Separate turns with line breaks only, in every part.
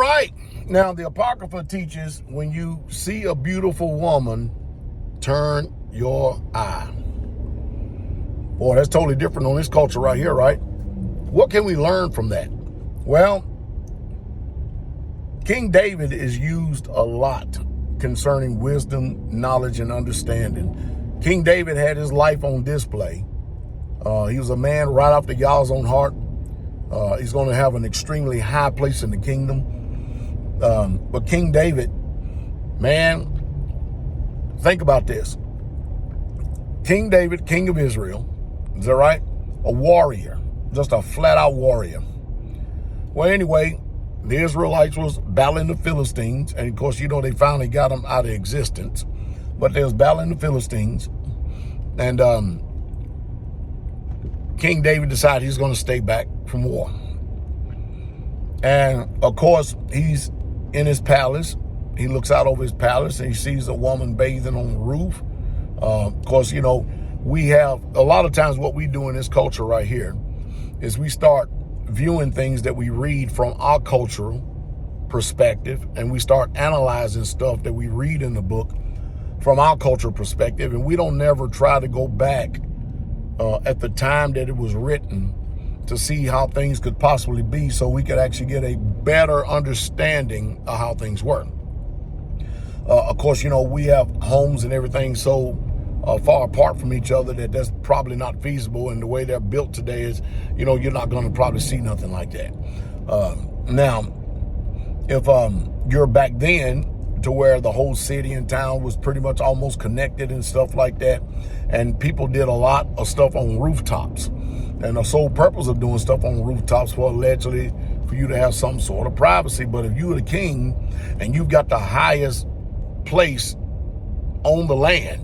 right. Now, the Apocrypha teaches when you see a beautiful woman, turn your eye. Boy, that's totally different on this culture right here, right? What can we learn from that? Well, King David is used a lot concerning wisdom, knowledge, and understanding. King David had his life on display. He was a man right after Yah's own heart. He's going to have an extremely high place in the kingdom. But King David, man, think about this. King David, king of Israel, is that right? A warrior, just a flat-out warrior. Well, anyway, the Israelites was battling the Philistines, and of course, you know, they finally got them out of existence. But they was battling the Philistines, and King David decided he's going to stay back from war. And of course, he's in his palace. He looks out over his palace and he sees a woman bathing on the roof. Of course, you know, we have a lot of times what we do in this culture right here is we start viewing things that we read from our cultural perspective, and we start analyzing stuff that we read in the book from our cultural perspective, and we don't never try to go back at the time that it was written to see how things could possibly be, so we could actually get a better understanding of how things work. Of course, you know, we have homes and everything so far apart from each other that that's probably not feasible, and the way they're built today is, you know, you're not going to probably see nothing like that. Now, if you're back then to where the whole city and town was pretty much almost connected and stuff like that, and people did a lot of stuff on rooftops, and the sole purpose of doing stuff on rooftops was allegedly for you to have some sort of privacy. But if you're the king and you've got the highest place on the land,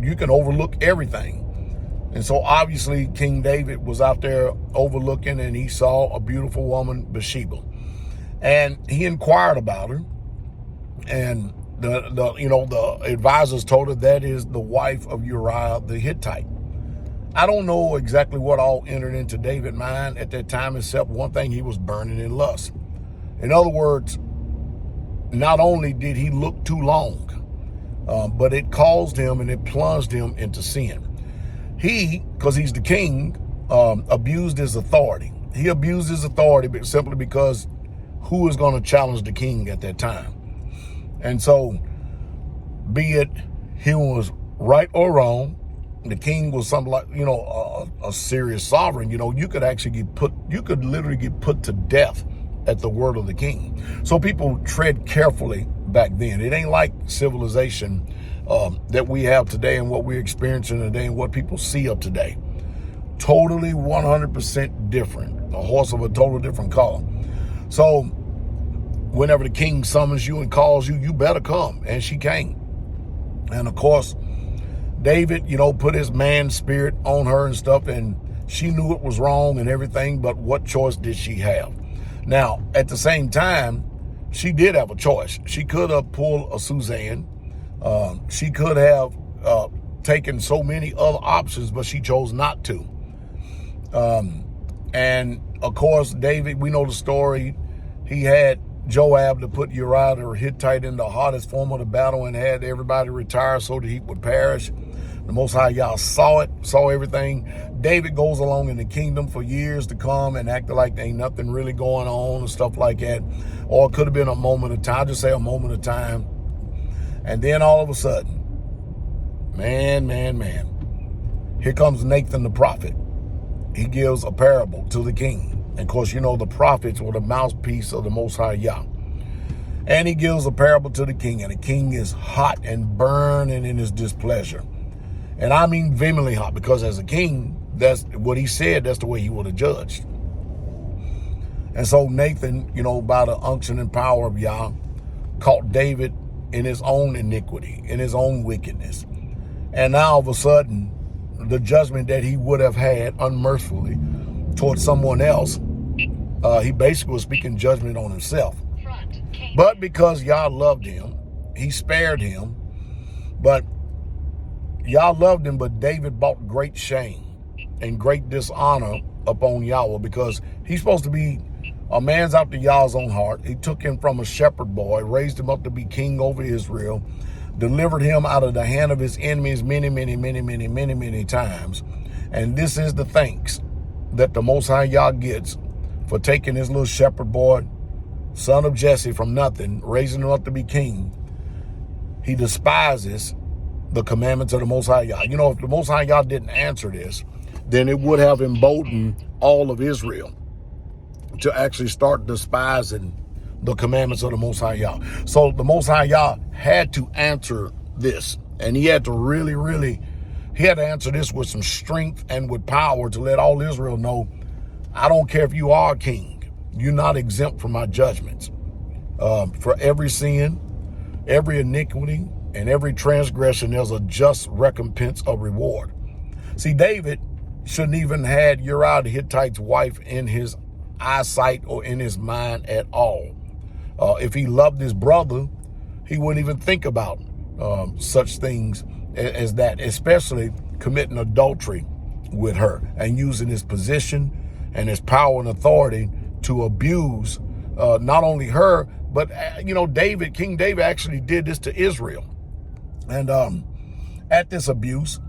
you can overlook everything. And so obviously King David was out there overlooking, and he saw a beautiful woman, Bathsheba, and he inquired about her. And the advisors told her that is the wife of Uriah the Hittite. I don't know exactly what all entered into David's mind at that time, except one thing: he was burning in lust. In other words, not only did he look too long, but it caused him and it plunged him into sin. He, because he's the king, abused his authority. He abused his authority simply because who is going to challenge the king at that time? And so, be it he was right or wrong, the king was something like, you know, a serious sovereign. You know, you could literally get put to death at the word of the king. So people tread carefully back then. It ain't like civilization that we have today and what we're experiencing today and what people see of today. Totally 100% different. A horse of a total different color. So whenever the king summons you and calls you, you better come. And she came. And of course, David, you know, put his man spirit on her and stuff, and she knew it was wrong and everything, but what choice did she have? Now, at the same time, she did have a choice. She could have pulled a Suzanne. She could have taken so many other options, but she chose not to. And of course, David, we know the story. He had Joab to put Uriah the Hittite in the hottest form of the battle and had everybody retire so that he would perish. The Most High Yah saw it, saw everything. David goes along in the kingdom for years to come and acted like there ain't nothing really going on and stuff like that. Or it could have been a moment of time, just say a moment of time. And then all of a sudden, man, here comes Nathan the prophet. He gives a parable to the king. And of course, you know, the prophets were the mouthpiece of the Most High Yah. And he gives a parable to the king, and the king is hot and burning in his displeasure. And I mean vehemently hot, because as a king, that's what he said, that's the way he would have judged. And so Nathan, you know, by the unction and power of Yah, caught David in his own iniquity, in his own wickedness. And now all of a sudden, the judgment that he would have had unmercifully towards someone else, he basically was speaking judgment on himself. But because Yah loved him, he spared him. But Yah loved him, but David brought great shame and great dishonor upon Yahweh, because he's supposed to be a man's after Yah's own heart. He took him from a shepherd boy, raised him up to be king over Israel, delivered him out of the hand of his enemies many times. And this is the thanks that the Most High Yah gets for taking his little shepherd boy, son of Jesse, from nothing, raising him up to be king. He despises the commandments of the Most High Yah. You know, if the Most High Yah didn't answer this, then it would have emboldened all of Israel to actually start despising the commandments of the Most High Yah. So the Most High Yah had to answer this. And he had to he had to answer this with some strength and with power to let all Israel know, I don't care if you are king, you're not exempt from my judgments. For every sin, every iniquity, and every transgression, there's a just recompense of reward. See, David shouldn't even had Uriah the Hittite's wife in his eyesight or in his mind at all. If he loved his brother, he wouldn't even think about such things as that, especially committing adultery with her and using his position and his power and authority to abuse not only her, but, King David actually did this to Israel. And at this abuse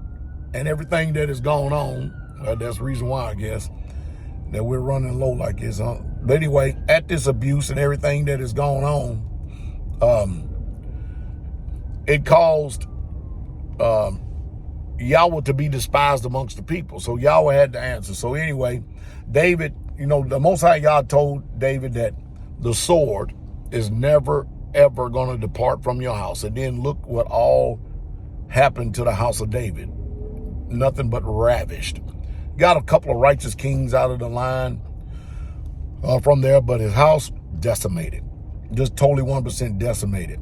and everything that is going on, that's the reason why, I guess, that we're running low like this. But anyway, at this abuse and everything that is going on, it caused Yahweh to be despised amongst the people. So Yahweh had to answer. So anyway, David, the Most High Yah told David that the sword is never, ever going to depart from your house. And then look what all happened to the house of David. Nothing but ravished. Got a couple of righteous kings out of the line from there, but his house decimated. Just totally 1% decimated.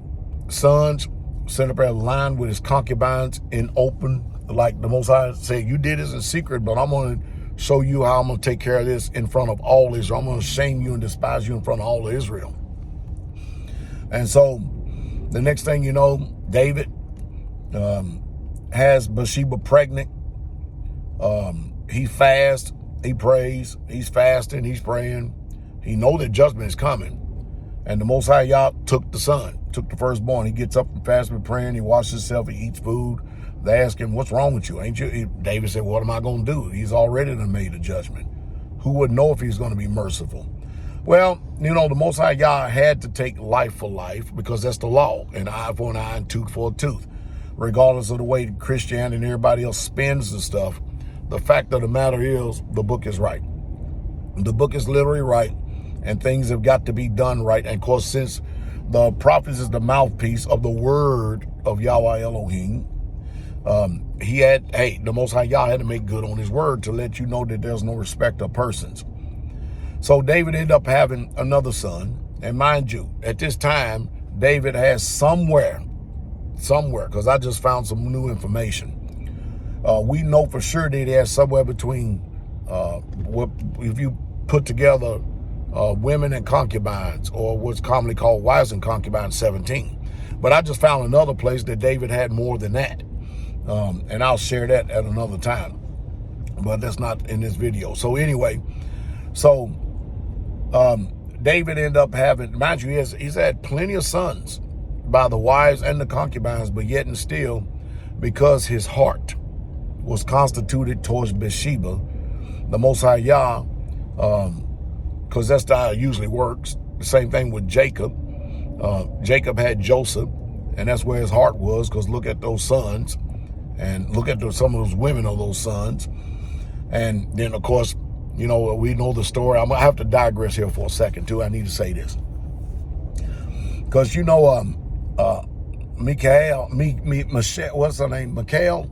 Sons sent up there line with his concubines in open, like the Most High said, you did this in secret, but I'm going to show you how I'm going to take care of this in front of all Israel. I'm going to shame you and despise you in front of all of Israel. And so the next thing you know, David has Bathsheba pregnant. He fasts, he prays, he's fasting, he's praying. He knows that judgment is coming. And the Most High Yah took the son, took the firstborn. He gets up and fasts and praying, he washes himself, he eats food. They ask him, what's wrong with you? Ain't you? David said, what am I going to do? He's already made a judgment. Who would know if he's going to be merciful? Well, the Most High Yah had to take life for life because that's the law, an eye for an eye and tooth for a tooth. Regardless of the way Christianity and everybody else spins the stuff, the fact of the matter is the book is right. The book is literally right, and things have got to be done right. And of course, since the prophet is the mouthpiece of the word of Yahweh Elohim, the Most High Yah had to make good on his word to let you know that there's no respect of persons. So David ended up having another son. And mind you, at this time, David has somewhere, because I just found some new information. We know for sure that he has somewhere between, if you put together women and concubines, or what's commonly called wives and concubines, 17. But I just found another place that David had more than that. And I'll share that at another time. But that's not in this video. So anyway, David ended up having, mind you, he's had plenty of sons by the wives and the concubines, but yet and still, because his heart was constituted towards Bathsheba, the Most High Yah, because that's how it usually works. The same thing with Jacob. Jacob had Joseph, and that's where his heart was, because look at those sons, and look at some of those women of those sons. And then, of course, we know the story. I'm going to have to digress here for a second, too. I need to say this. Because, Michal, what's her name? Michal,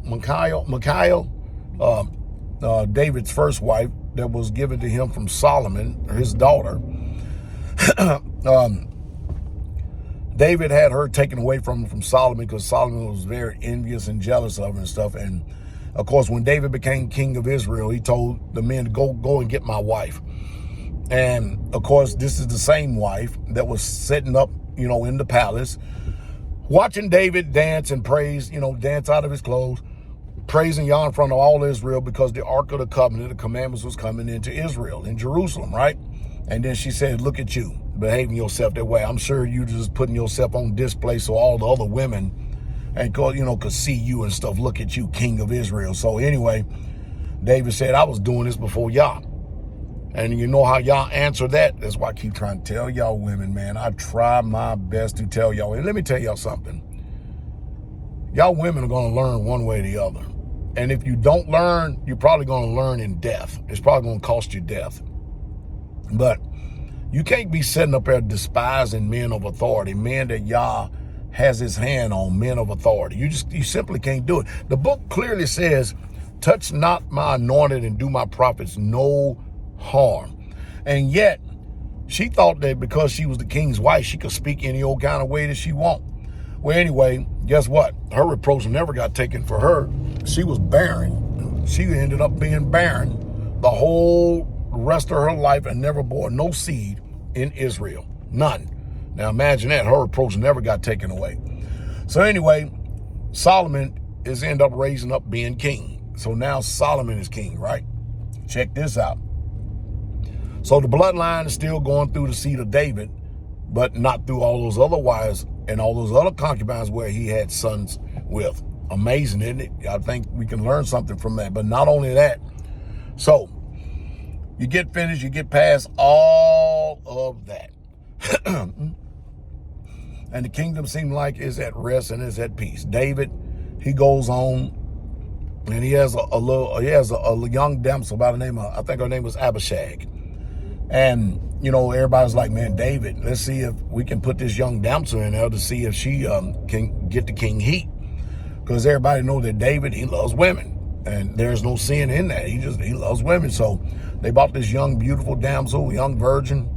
David's first wife that was given to him from Solomon, his daughter. David had her taken away from Solomon because Solomon was very envious and jealous of her and stuff. And of course, when David became king of Israel, he told the men to go and get my wife. And of course, this is the same wife that was sitting up, in the palace, watching David dance and praise, dance out of his clothes, praising Yah in front of all Israel because the Ark of the Covenant, the commandments, was coming into Israel, in Jerusalem, right? And then she said, look at you, behaving yourself that way. I'm sure you just putting yourself on display so all the other women and could see you and stuff. Look at you, King of Israel. So anyway, David said, I was doing this before y'all. And you know how y'all answer that? That's why I keep trying to tell y'all women, man. I try my best to tell y'all. And let me tell y'all something. Y'all women are going to learn one way or the other. And if you don't learn, you're probably going to learn in death. It's probably going to cost you death. But you can't be sitting up there despising men of authority, men that Yah has his hand on, men of authority. You simply can't do it. The book clearly says, touch not my anointed and do my prophets no harm. And yet, she thought that because she was the king's wife, she could speak any old kind of way that she want. Well, anyway, guess what? Her reproach never got taken for her. She was barren. She ended up being barren the whole rest of her life and never bore no seed in Israel. None. Now imagine that. Her reproach never got taken away. So anyway, Solomon is end up raising up being king. So now Solomon is king, right? Check this out. So the bloodline is still going through the seed of David, but not through all those other wives and all those other concubines where he had sons with. Amazing, isn't it? I think we can learn something from that. But not only that, so you get finished, you get past all of that. And the kingdom seemed like is at rest and is at peace. David, he goes on and he has a young damsel by the name of, I think her name was Abishag. And, everybody's like, man, David, let's see if we can put this young damsel in there to see if she can get the king heat. Because everybody knows that David, he loves women. And there's no sin in that. He loves women. So they bought this young, beautiful damsel, young virgin,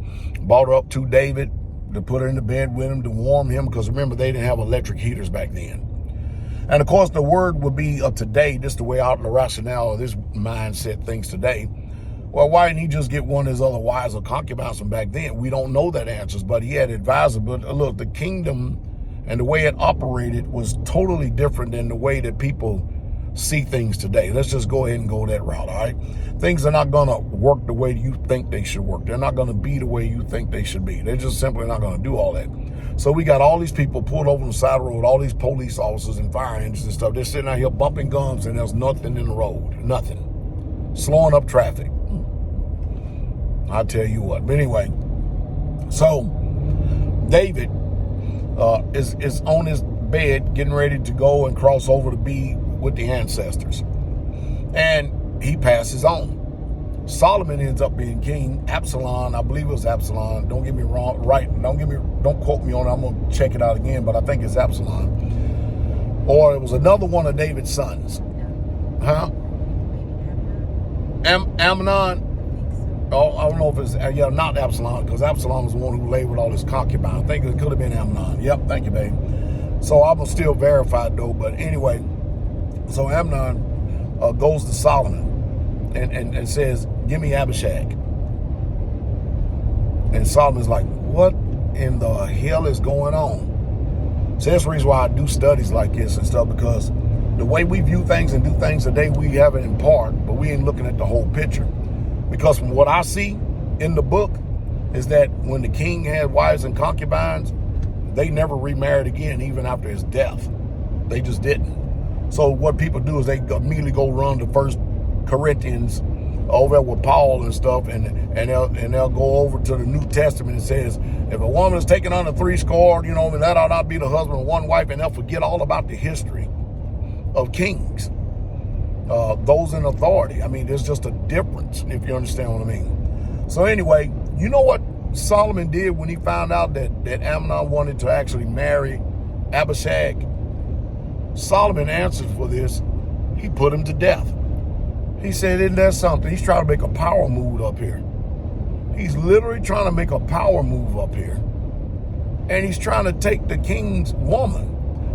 brought her up to David to put her in the bed with him to warm him. Because remember, they didn't have electric heaters back then. And of course, the word would be of today, just the way out in the rationale of this mindset thinks today. Well, why didn't he just get one of his other wives or concubines from back then? We don't know that answers, but he had advisors. But look, the kingdom and the way it operated was totally different than the way that people see things today. Let's just go ahead and go that route, all right? Things are not going to work the way you think they should work. They're not going to be the way you think they should be. They're just simply not going to do all that. So we got all these people pulled over on the side of the road, all these police officers and fire engines and stuff. They're sitting out here bumping gums and there's nothing in the road, nothing. Slowing up traffic. I'll tell you what. But anyway, so David is on his bed getting ready to go and cross over to be with the ancestors. And he passes on. Solomon ends up being king. Absalom, I believe it was Absalom. Don't get me wrong. Right. Don't quote me on it. I'm going to check it out again, but I think it's Absalom. Or it was another one of David's sons. Huh? Amnon. Oh, I don't know if it's, not Absalom, because Absalom was the one who labored all his concubines. I think it could have been Amnon. Yep, thank you, babe. So I'm still verified, though. But anyway, so Amnon goes to Solomon and says, give me Abishag. And Solomon's like, what in the hell is going on? So that's the reason why I do studies like this and stuff, because the way we view things and do things today, we have it in part, but we ain't looking at the whole picture. Because from what I see in the book is that when the king had wives and concubines, they never remarried again, even after his death. They just didn't. So what people do is they immediately go run to 1 Corinthians over there with Paul and stuff, and they'll go over to the New Testament and says, if a woman is taken under 70, that ought not be the husband of one wife, and they'll forget all about the history of kings. Those in authority. I mean, there's just a difference, if you understand what I mean. So anyway, you know what Solomon did when he found out that Amnon wanted to actually marry Abishag? Solomon answered for this. He put him to death. He said, isn't that something? He's trying to make a power move up here. He's literally trying to make a power move up here. And he's trying to take the king's woman.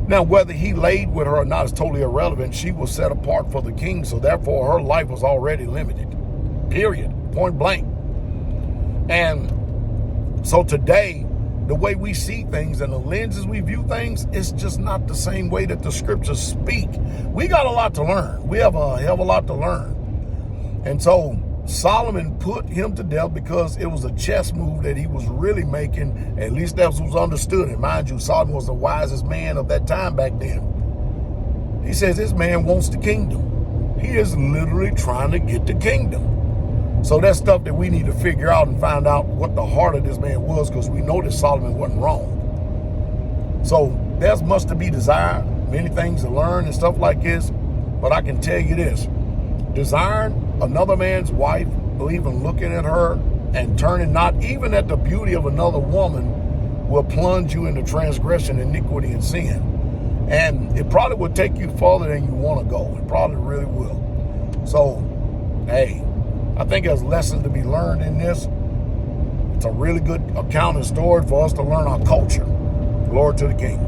Now, whether he laid with her or not is totally irrelevant. She was set apart for the king, so therefore her life was already limited. Period. Point blank. And so today, the way we see things and the lenses we view things, it's just not the same way that the scriptures speak. We got a lot to learn. We have a hell of a lot to learn. And so Solomon put him to death because it was a chess move that he was really making. At least that was understood. And mind you, Solomon was the wisest man of that time back then. He says this man wants the kingdom. He is literally trying to get the kingdom. So that's stuff that we need to figure out and find out what the heart of this man was, because we know that Solomon wasn't wrong. So there's much to be desired, many things to learn and stuff like this. But I can tell you this, desiring another man's wife, or even looking at her and turning not even at the beauty of another woman, will plunge you into transgression, iniquity, and sin. And it probably will take you further than you want to go. It probably really will. So, hey, I think there's lessons to be learned in this. It's a really good account and story for us to learn our culture. Glory to the King.